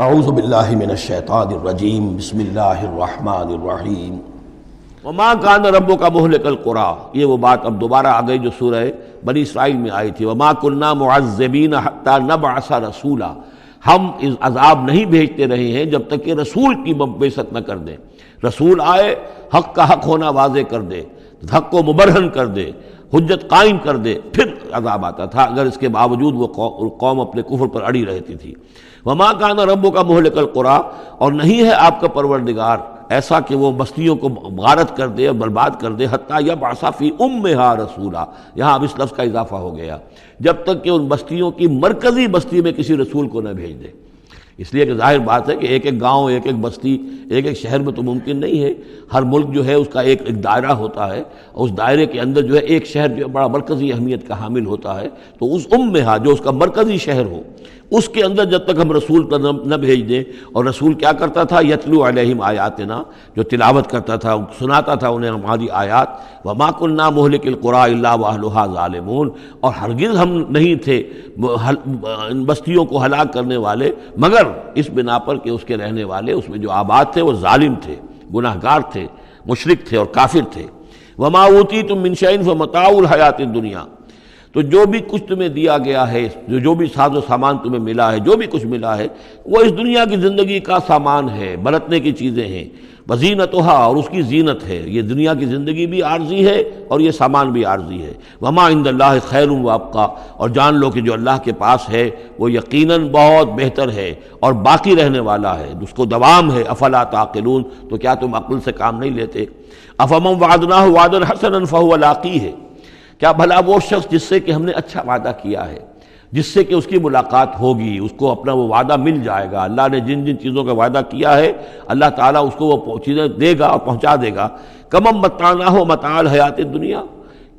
اعوذ باللہ من الشیطان الرجیم بسم اللہ الرحمن الرحیم وما کان ربک مہلک القری، یہ وہ بات اب دوبارہ آ گئی جو سورہ بنی اسرائیل میں آئی تھی، وما کنا معذبین حتی نبعث رسولا، ہم اس عذاب نہیں بھیجتے رہے ہیں جب تک کہ رسول کی بعثت نہ کر دیں۔ رسول آئے، حق کا حق ہونا واضح کر دے، حق کو مبرہن کر دے، حجت قائم کر دے، پھر عذاب آتا تھا، اگر اس کے باوجود وہ قوم اپنے کفر پر اڑی رہتی تھی۔ وما کان ربک مہلک القری، اور نہیں ہے آپ کا پروردگار ایسا کہ وہ بستیوں کو غارت کر دے اور برباد کر دے، حتی یبعث فی امہا رسولا، یہاں اب اس لفظ کا اضافہ ہو گیا، جب تک کہ ان بستیوں کی مرکزی بستی میں کسی رسول کو نہ بھیج دے۔ اس لیے کہ ظاہر بات ہے کہ ایک ایک گاؤں، ایک ایک بستی، ایک ایک شہر میں تو ممکن نہیں ہے، ہر ملک جو ہے اس کا ایک دائرہ ہوتا ہے، اور اس دائرے کے اندر جو ہے ایک شہر جو بڑا مرکزی اہمیت کا حامل ہوتا ہے، تو اس امہا جو اس کا مرکزی شہر ہو، اس کے اندر جب تک ہم رسول کو نہ بھیج دیں۔ اور رسول کیا کرتا تھا؟ یتلو علیہم آیاتنا، جو تلاوت کرتا تھا، سناتا تھا انہیں ہماری آیات۔ وما کنا مہلک القری الا واہلھا ظالمون، اور ہرگز ہم نہیں تھے ان بستیوں کو ہلاک کرنے والے مگر اس بنا پر کہ اس کے رہنے والے، اس میں جو آباد تھے وہ ظالم تھے، گناہ گار تھے، مشرک تھے اور کافر تھے۔ وما اوتیتم من شیء فمتاع الحیات الدنیا، تو جو بھی کچھ تمہیں دیا گیا ہے، جو بھی ساز و سامان تمہیں ملا ہے، جو بھی کچھ ملا ہے، وہ اس دنیا کی زندگی کا سامان ہے، برتنے کی چیزیں ہیں، وزینتھا، اور اس کی زینت ہے۔ یہ دنیا کی زندگی بھی عارضی ہے اور یہ سامان بھی عارضی ہے۔ وما عند اللہ خیر وابقیٰ، اور جان لو کہ جو اللہ کے پاس ہے وہ یقیناً بہت بہتر ہے اور باقی رہنے والا ہے، اس کو دوام ہے۔ افلا تعقلون، تو کیا تم عقل سے کام نہیں لیتے؟ افمن وعدناہ وعدا حسنا فہو لاقیہ، کیا بھلا وہ شخص جس سے کہ ہم نے اچھا وعدہ کیا ہے، جس سے کہ اس کی ملاقات ہوگی، اس کو اپنا وہ وعدہ مل جائے گا، اللہ نے جن جن چیزوں کا وعدہ کیا ہے اللہ تعالیٰ اس کو وہ چیزیں دے گا اور پہنچا دے گا۔ کمم متعناہ متاع الحیات الدنیا،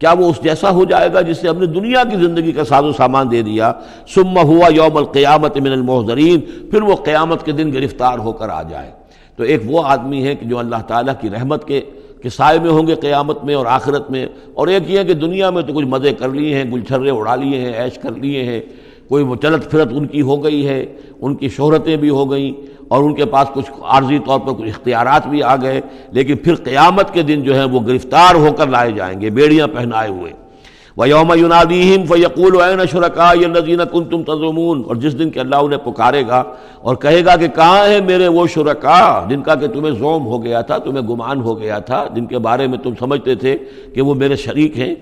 کیا وہ اس جیسا ہو جائے گا جس سے ہم نے دنیا کی زندگی کا ساز و سامان دے دیا؟ ثم ہوا یوم القیامت من المحضرین، پھر وہ قیامت کے دن گرفتار ہو کر آ جائے۔ تو ایک وہ آدمی ہے کہ جو اللہ تعالیٰ کی رحمت کے سائے میں ہوں گے قیامت میں اور آخرت میں، اور ایک یہ ہے کہ دنیا میں تو کچھ مزے کر لیے ہیں، گل چھرے اڑا لیے ہیں، عیش کر لیے ہیں، کوئی وہ چلت پھرت ان کی ہو گئی ہے، ان کی شہرتیں بھی ہو گئیں، اور ان کے پاس کچھ عارضی طور پر کچھ اختیارات بھی آ گئے، لیکن پھر قیامت کے دن جو ہے وہ گرفتار ہو کر لائے جائیں گے، بیڑیاں پہنائے ہوئے۔ وَيَوْمَ يُنَادِيهِمْ فَيَقُولُ أَيْنَ شُرَكَائِيَ الَّذِينَ كُنتُمْ تَزْعُمُونَ، اور جس دن کہ اللہ انہیں پکارے گا اور کہے گا کہ کہاں ہیں میرے وہ شرکاء جن کا کہ تمہیں زوم ہو گیا تھا، تمہیں گمان ہو گیا تھا، جن کے بارے میں تم سمجھتے تھے کہ وہ میرے شریک ہیں۔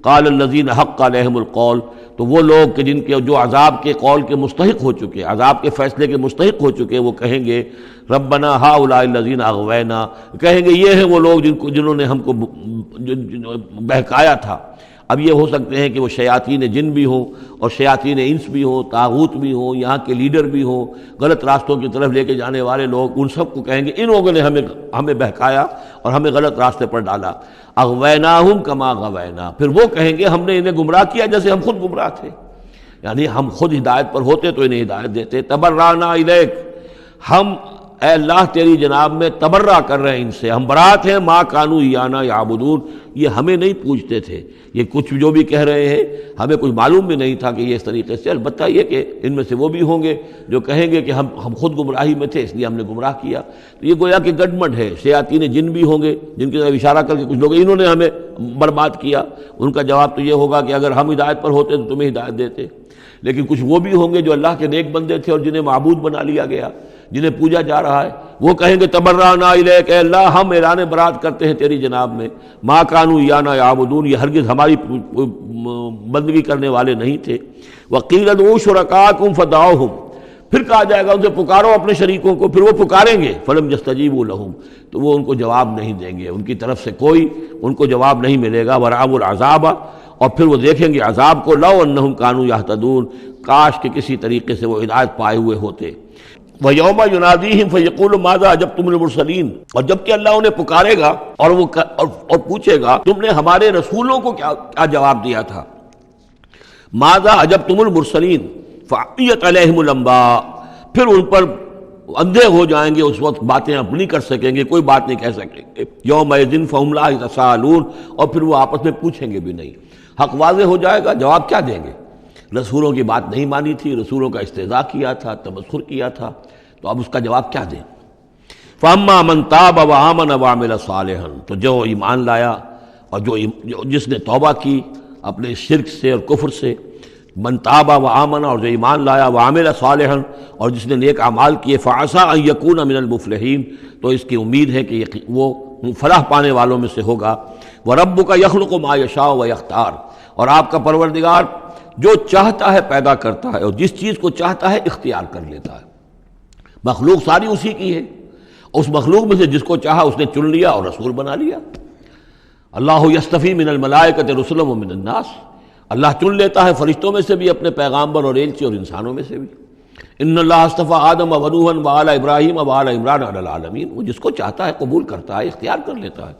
قال الذین حق علیہم القول، تو وہ لوگ کہ جن کے جو عذاب کے قول کے مستحق ہو چکے، عذاب کے فیصلے کے مستحق ہو چکے، وہ کہیں گے ربنا ہؤلاء الذین اغوینا، کہیں گے یہ ہیں وہ لوگ جنہوں نے ہم کو بہکایا تھا۔ اب یہ ہو سکتے ہیں کہ وہ شیاطین جن بھی ہوں اور شیاطین انس بھی ہوں، طاغوت بھی ہوں، یہاں کے لیڈر بھی ہوں، غلط راستوں کی طرف لے کے جانے والے لوگ، ان سب کو کہیں گے ان لوگوں نے ہمیں بہکایا اور ہمیں غلط راستے پر ڈالا۔ اغویناہم کما غوینا، پھر وہ کہیں گے ہم نے انہیں گمراہ کیا جیسے ہم خود گمراہ تھے، یعنی ہم خود ہدایت پر ہوتے تو انہیں ہدایت دیتے۔ تبرأنا الیک، ہم اے اللہ تیری جناب میں تبرہ کر رہے ہیں ان سے، ہم برات ہیں، ما کانوا ایانا یعبدون، یہ ہمیں نہیں پوجتے تھے، یہ کچھ جو بھی کہہ رہے ہیں ہمیں کچھ معلوم بھی نہیں تھا کہ یہ اس طریقے سے، البتہ یہ کہ ان میں سے وہ بھی ہوں گے جو کہیں گے کہ ہم خود گمراہی میں تھے اس لیے ہم نے گمراہ کیا۔ تو یہ گویا کہ گڈمڈ ہے، شیاطین جن بھی ہوں گے جن کی طرف اشارہ کر کے کچھ لوگ انہوں نے ہمیں برباد کیا، ان کا جواب تو یہ ہوگا کہ اگر ہم ہدایت پر ہوتے تو تمہیں ہدایت دیتے۔ لیکن کچھ وہ بھی ہوں گے جو اللہ کے نیک بندے تھے اور جنہیں معبود بنا لیا گیا، جنہیں پوجا جا رہا ہے، وہ کہیں گے تبرأنا الیک، اے اللہ ہم اعلان برات کرتے ہیں تیری جناب میں، ما کانوا ایانا یعبدون، یہ ہرگز ہماری بندگی کرنے والے نہیں تھے۔ وقیل ادعوا شرکاءکم فدعوہم، پھر کہا جائے گا ان سے پکارو اپنے شریکوں کو، پھر وہ پکاریں گے، فلم یستجیبوا لہم، تو وہ ان کو جواب نہیں دیں گے، ان کی طرف سے کوئی ان کو جواب نہیں ملے گا۔ ورأوا العذاب، اور پھر وہ دیکھیں گے عذاب کو، لو انہم کانوا یہتدون، کاش کہ کسی طریقے سے وہ ہدایت پائے ہوئے ہوتے۔ وَيَوْمَ يُنَادِيهِمْ فَيَقُولُ مَاذَا أَجَبْتُمُ الْمُرْسَلِينَ، اور جب کہ اللہ انہیں پکارے گا اور پوچھے گا تم نے ہمارے رسولوں کو کیا جواب دیا تھا۔ مَاذَا أَجَبْتُمُ الْمُرْسَلِينَ فَعِّيَتْ عَلَيْهِمُ الْأَنْبَاءُ، پھر ان پر اندھے ہو جائیں گے، اس وقت باتیں اب نہیں کر سکیں گے، کوئی بات نہیں کہہ سکیں گے۔ يَوْمَئِذٍ فَهُمْ لَا يَتَسَاءَلُونَ، اور پھر وہ آپس میں پوچھیں گے بھی نہیں، حق واضح ہو جائے گا، جواب کیا دیں گے؟ رسولوں کی بات نہیں مانی تھی، رسولوں کا استہزاء کیا تھا، تمسخر کیا تھا، تو اب اس کا جواب کیا دیں؟ فَأَمَّا مَن تَابَ وَآمَنَ وَعَمِلَ صَالِحًا، تو جو ایمان لایا اور جس نے توبہ کی اپنے شرک سے اور کفر سے، من تاب و آمن، اور جو ایمان لایا، وعمل صالحا، اور جس نے نیک اعمال کیے، فعسیٰ ان یکون من المفلحین، تو اس کی امید ہے کہ وہ فلاح پانے والوں میں سے ہوگا۔ وربک یخلق ما یشاء ویختار، اور آپ کا پروردگار جو چاہتا ہے پیدا کرتا ہے، اور جس چیز کو چاہتا ہے اختیار کر لیتا ہے۔ مخلوق ساری اسی کی ہے، اس مخلوق میں سے جس کو چاہا اس نے چن لیا اور رسول بنا لیا۔ اللہ یصطفی من الملائکۃ رسلا ومن الناس، اللہ چن لیتا ہے فرشتوں میں سے بھی اپنے پیغامبر اور ایلچی، اور انسانوں میں سے بھی۔ ان اللہ اصطفیٰ آدم و نوحا وآل ابراہیم وآل عمران علی العالمین، وہ جس کو چاہتا ہے قبول کرتا ہے، اختیار کر لیتا ہے۔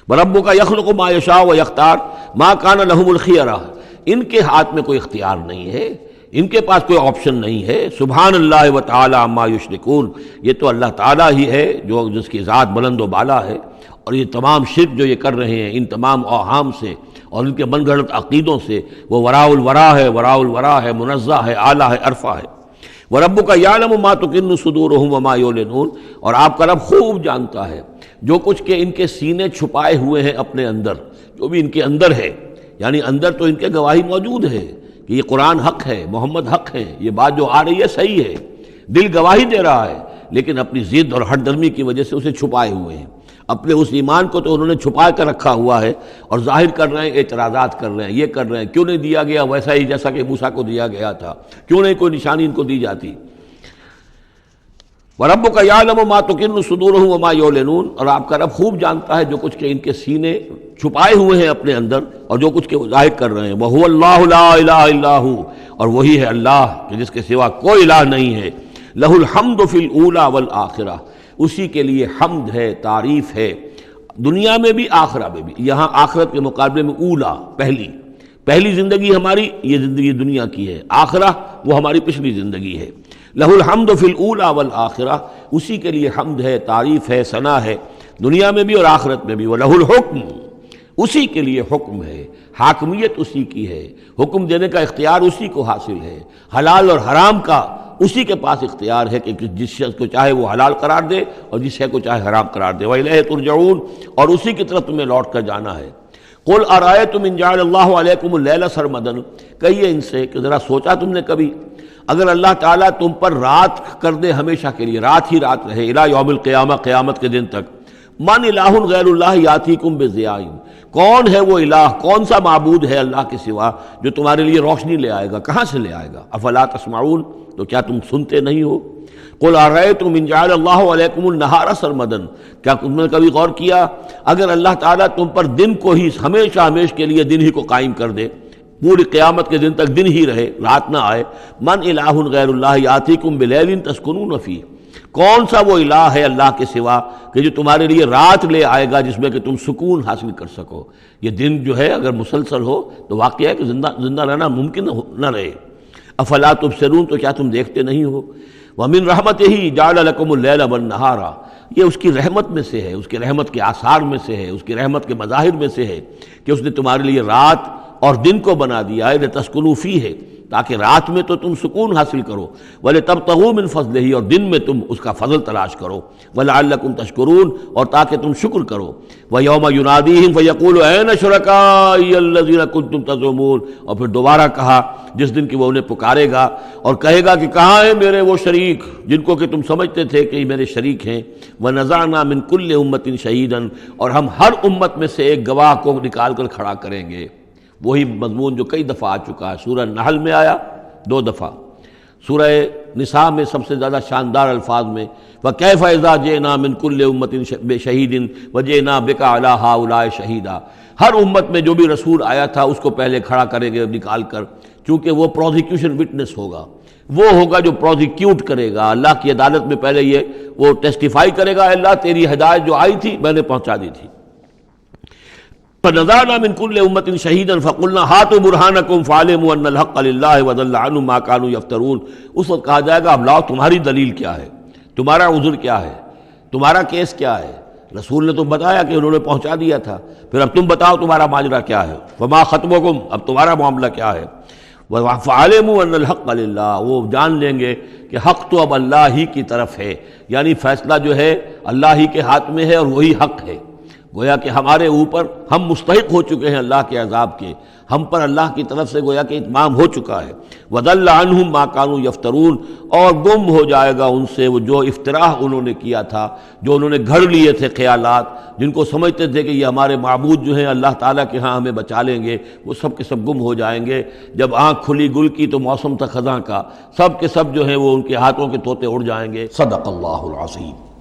وربک یخلق ما یشاء ویختار ما کان لهم الخیرہ، ان کے ہاتھ میں کوئی اختیار نہیں ہے، ان کے پاس کوئی آپشن نہیں ہے۔ سبحان اللہ و تعالی عما یشرکون، یہ تو اللہ تعالیٰ ہی ہے جو جس کی ذات بلند و بالا ہے، اور یہ تمام شرک جو یہ کر رہے ہیں ان تمام اوہام سے اور ان کے من گھڑت عقیدوں سے، وہ وراء الورا ہے، وراء الورا ہے، منزہ ہے، اعلیٰ ہے، عرفہ ہے۔ وَرَبُّكَ يَعْلَمُ مَا تُكِنُّ صُدُورُهُمْ وَمَا يُعْلِنُونَ، اور آپ کا رب خوب جانتا ہے جو کچھ کہ ان کے سینے چھپائے ہوئے ہیں اپنے اندر، جو بھی ان کے اندر ہے، یعنی اندر تو ان کے گواہی موجود ہے کہ یہ قرآن حق ہے، محمد حق ہے، یہ بات جو آ رہی ہے صحیح ہے، دل گواہی دے رہا ہے، لیکن اپنی ضد اور ہٹ درمی کی وجہ سے اسے چھپائے ہوئے ہیں۔ اپنے اس ایمان کو تو انہوں نے چھپا کر رکھا ہوا ہے، اور ظاہر کر رہے ہیں، اعتراضات کر رہے ہیں، یہ کر رہے ہیں کیوں نہیں دیا گیا ویسا ہی جیسا کہ موسیٰ کو دیا گیا تھا، کیوں نہیں کوئی نشانی ان کو دی جاتی۔ وَرَبُّكَ يَعْلَمُ مَا تُكِنُّ صُدُورُهُمْ وَمَا يُعْلِنُونَ، اور آپ کا رب خوب جانتا ہے جو کچھ کہ ان کے سینے چھپائے ہوئے ہیں اپنے اندر، اور جو کچھ کہ وہ ظاہر کر رہے ہیں۔ وَهُوَ اللَّهُ لَا إِلَٰهَ إِلَّا هُوَ، اور وہی ہے اللہ کہ جس کے سوا کوئی الہ نہیں ہے۔ لَهُ الْحَمْدُ فِي الْأُولَىٰ وَالْآخِرَةِ، اسی کے لیے حمد ہے، تعریف ہے، دنیا میں بھی آخرہ میں بھی۔ یہاں آخرت کے مقابلے میں اولا، پہلی زندگی ہماری یہ زندگی دنیا کی ہے، آخرہ وہ ہماری پچھلی زندگی ہے۔ لہ الحمد فی الاولی والآخرہ، اسی کے لیے حمد ہے، تعریف ہے، ثنا ہے، دنیا میں بھی اور آخرت میں بھی۔ وَلَهُ الْحُکْمُ، اسی کے لیے حکم ہے، حاکمیت اسی کی ہے، حکم دینے کا اختیار اسی کو حاصل ہے، حلال اور حرام کا اسی کے پاس اختیار ہے کہ جس شخص کو چاہے وہ حلال قرار دے اور جس شے کو چاہے حرام قرار دے۔ وَإِلَيْهِ تُرْجَعُونَ، اور اسی کی طرف تمہیں لوٹ کر جانا ہے۔ قُلْ أَرَأَيْتُمْ إِنْ جَعَلَ اللَّهُ عَلَيْكُمُ اللَّيْلَ سَرْمَدًا، کہیے ان سے کہ ذرا سوچا تم نے کبھی اگر اللہ تعالیٰ تم پر رات کر دے ہمیشہ کے لیے، رات ہی رات رہے، الی یوم القیامہ، قیامت کے دن تک، من الہ غیر اللہ یاتیکم بضیاء، کون ہے وہ الہ، کون سا معبود ہے اللہ کے سوا جو تمہارے لیے روشنی لے آئے گا، کہاں سے لے آئے گا؟ افلا تسمعون، تو کیا تم سنتے نہیں ہو؟ قل ارأیتم ان جعل اللہ علیکم النہار سرمدا، کیا تم نے کبھی غور کیا اگر اللہ تعالیٰ تم پر دن کو ہی ہمیشہ ہمیشہ کے لیے دن ہی کو قائم کر دے، پوری قیامت کے دن تک دن ہی رہے، رات نہ آئے، من الہ غیر اللہ یاتیکم بلیل تسکنون فیہ، کون سا وہ الہ ہے اللہ کے سوا کہ جو تمہارے لیے رات لے آئے گا جس میں کہ تم سکون حاصل کر سکو؟ یہ دن جو ہے اگر مسلسل ہو تو واقعہ ہے کہ زندہ رہنا ممکن نہ رہے۔ افلا تبصرون، تو کیا تم دیکھتے نہیں ہو؟ وَمِن رَحْمَتِهِ جَعَلَ لَكُمُ اللَّيْلَ وَالنَّهَارَ، یہ اس کی رحمت میں سے ہے، اس کی رحمت کے آثار میں سے ہے، اس کی رحمت کے مظاہر میں سے ہے کہ اس نے تمہارے لیے رات اور دن کو بنا دیا ہے، لِتَسْكُنُوا فِيهِ، تاکہ رات میں تو تم سکون حاصل کرو، وَلِتَبْتَغُوا مِن فَضْلِهِ، اور دن میں تم اس کا فضل تلاش کرو، وَلَعَلَّكُمْ تَشْكُرُونَ، اور تاکہ تم شکر کرو۔ وَيَوْمَ يُنَادِيهِمْ فَيَقُولُ أَيْنَ شُرَكَائِيَ الَّذِينَ كُنتُمْ تَزْعُمُونَ، اور پھر دوبارہ کہا جس دن کہ وہ انہیں پکارے گا اور کہے گا کہ کہاں ہیں میرے وہ شریک جن کو کہ تم سمجھتے تھے کہ یہ میرے شریک ہیں۔ وَنَزَعْنَا مِن كُلِّ أُمَّةٍ شَهِيدًا، اور ہم ہر امت میں سے ایک گواہ کو نکال کر کھڑا کریں گے۔ وہی مضمون جو کئی دفعہ آ چکا ہے، سورہ نحل میں آیا 2 دفعہ، سورہ نساء میں سب سے زیادہ شاندار الفاظ میں وَكَيْفَ إِذَا جِئْنَا مِن كُلِّ أُمَّةٍ بِشَهِيدٍ وَجِئْنَا بِكَ عَلَىٰ هَٰؤُلَاءِ شَهِيدًا، ہر امت میں جو بھی رسول آیا تھا اس کو پہلے کھڑا کریں گے نکال کر، چونکہ وہ پروزیکیوشن وٹنس ہوگا، وہ ہوگا جو پروزیکیوٹ کرے گا اللہ کی عدالت میں، پہلے یہ وہ ٹیسٹیفائی کرے گا، اللہ تیری ہدایت جو آئی تھی میں نے پہنچا دی تھی۔ فَنَزَعْنَا مِن كُلِّ أُمَّةٍ شَهِيدًا فَقُلْنَا هَاتُوا بُرْهَانَكُمْ فَعَلِمُوا أَنَّ الْحَقَّ لِلَّهِ وَضَلَّ عَنْهُم مَّا كَانُوا يَفْتَرُونَ، اس وقت کہا جائے گا اب لاؤ تمہاری دلیل کیا ہے، تمہارا عذر کیا ہے، تمہارا کیس کیا ہے؟ رسول نے تو بتایا کہ انہوں نے پہنچا دیا تھا، پھر اب تم بتاؤ تمہارا ماجرا کیا ہے؟ وَمَا خَطْبُكُمْ، اب تمہارا معاملہ کیا ہے؟ فَعَلِمُوا أَنَّ الْحَقَّ لِلَّهِ، وہ جان لیں گے کہ حق تو اب اللہ ہی کی طرف ہے، یعنی فیصلہ جو ہے اللہ ہی کے ہاتھ میں ہے اور وہی حق ہے۔ گویا کہ ہمارے اوپر ہم مستحق ہو چکے ہیں اللہ کے عذاب کے، ہم پر اللہ کی طرف سے گویا کہ اتمام ہو چکا ہے۔ وَضَلَّ عَنْهُمْ مَا كَانُوا يَفْتَرُونَ، اور گم ہو جائے گا ان سے وہ جو افتراء انہوں نے کیا تھا، جو انہوں نے گھڑ لیے تھے خیالات، جن کو سمجھتے تھے کہ یہ ہمارے معبود جو ہیں اللہ تعالیٰ کے ہاں ہمیں بچا لیں گے، وہ سب کے سب گم ہو جائیں گے۔ جب آنکھ کھلی گل کی تو موسم تھا خزاں کا، سب کے سب جو ہیں وہ ان کے ہاتھوں کے طوطے اڑ جائیں گے۔ صدق اللہ العظیم۔